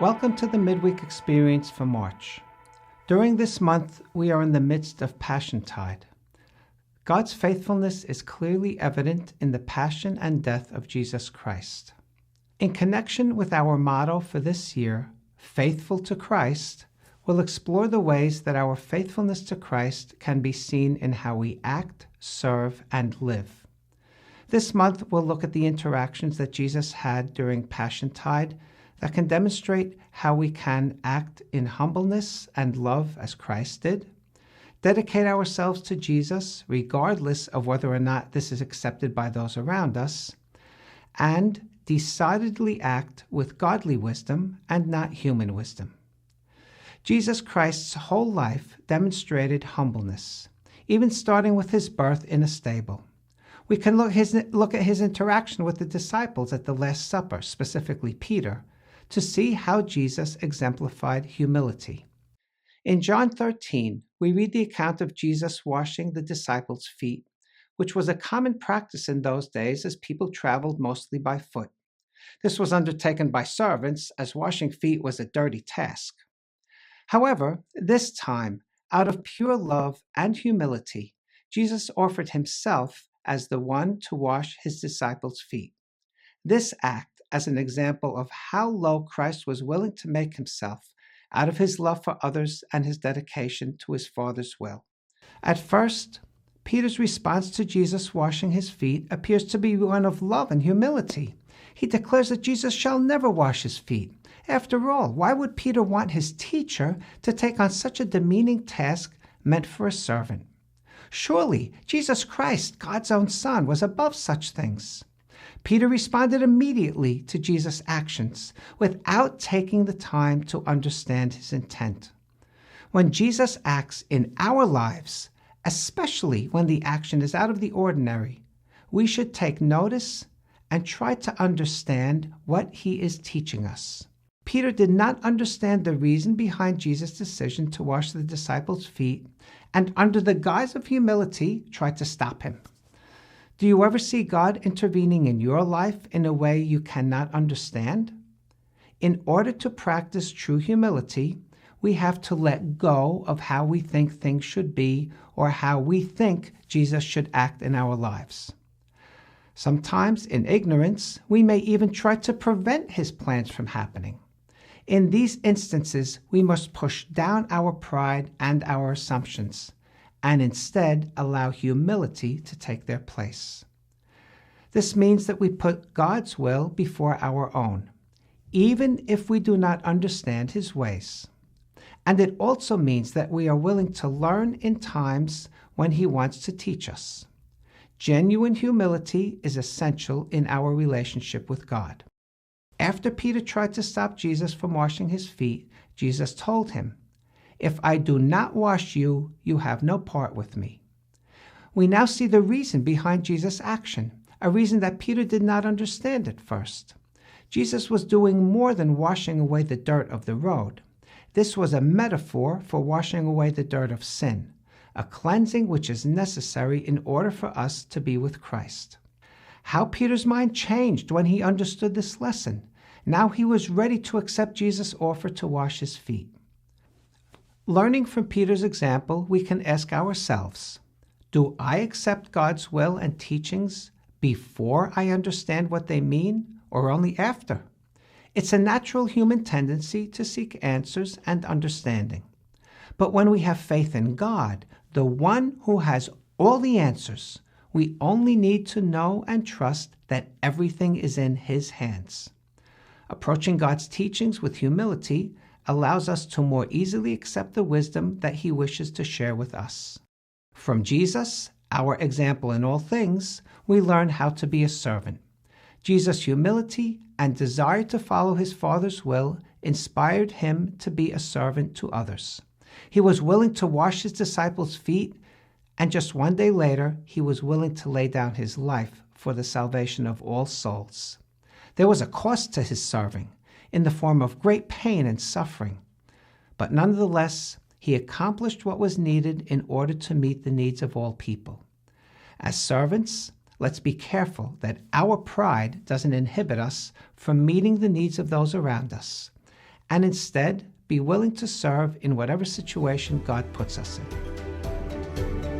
Welcome to the Midweek Experience for March. During this month, we are in the midst of Passiontide. God's faithfulness is clearly evident in the passion and death of Jesus Christ. In connection with our motto for this year, Faithful to Christ, we'll explore the ways that our faithfulness to Christ can be seen in how we act, serve, and live. This month, we'll look at the interactions that Jesus had during Passiontide that can demonstrate how we can act in humbleness and love as Christ did, dedicate ourselves to Jesus regardless of whether or not this is accepted by those around us, and decidedly act with godly wisdom and not human wisdom. Jesus Christ's whole life demonstrated humbleness, even starting with his birth in a stable. We can look at his interaction with the disciples at the Last Supper, specifically Peter, to see how Jesus exemplified humility. In John 13, we read the account of Jesus washing the disciples' feet, which was a common practice in those days as people traveled mostly by foot. This was undertaken by servants, as washing feet was a dirty task. However, this time, out of pure love and humility, Jesus offered himself as the one to wash his disciples' feet. This act as an example of how low Christ was willing to make himself out of his love for others and his dedication to his Father's will. At first, Peter's response to Jesus washing his feet appears to be one of love and humility. He declares that Jesus shall never wash his feet. After all, why would Peter want his teacher to take on such a demeaning task meant for a servant? Surely, Jesus Christ, God's own Son, was above such things. Peter responded immediately to Jesus' actions without taking the time to understand his intent. When Jesus acts in our lives, especially when the action is out of the ordinary, we should take notice and try to understand what he is teaching us. Peter did not understand the reason behind Jesus' decision to wash the disciples' feet, and under the guise of humility, tried to stop him. Do you ever see God intervening in your life in a way you cannot understand? In order to practice true humility, we have to let go of how we think things should be or how we think Jesus should act in our lives. Sometimes, in ignorance, we may even try to prevent his plans from happening. In these instances, we must push down our pride and our assumptions, and instead allow humility to take their place. This means that we put God's will before our own, even if we do not understand his ways. And it also means that we are willing to learn in times when he wants to teach us. Genuine humility is essential in our relationship with God. After Peter tried to stop Jesus from washing his feet, Jesus told him, "If I do not wash you, you have no part with me." We now see the reason behind Jesus' action, a reason that Peter did not understand at first. Jesus was doing more than washing away the dirt of the road. This was a metaphor for washing away the dirt of sin, a cleansing which is necessary in order for us to be with Christ. How Peter's mind changed when he understood this lesson. Now he was ready to accept Jesus' offer to wash his feet. Learning from Peter's example, we can ask ourselves, do I accept God's will and teachings before I understand what they mean, or only after? It's a natural human tendency to seek answers and understanding. But when we have faith in God, the one who has all the answers, we only need to know and trust that everything is in his hands. Approaching God's teachings with humility allows us to more easily accept the wisdom that he wishes to share with us. From Jesus, our example in all things, we learn how to be a servant. Jesus' humility and desire to follow his Father's will inspired him to be a servant to others. He was willing to wash his disciples' feet, and just one day later, he was willing to lay down his life for the salvation of all souls. There was a cost to his serving, in the form of great pain and suffering, but nonetheless, he accomplished what was needed in order to meet the needs of all people. As servants, let's be careful that our pride doesn't inhibit us from meeting the needs of those around us, and instead be willing to serve in whatever situation God puts us in.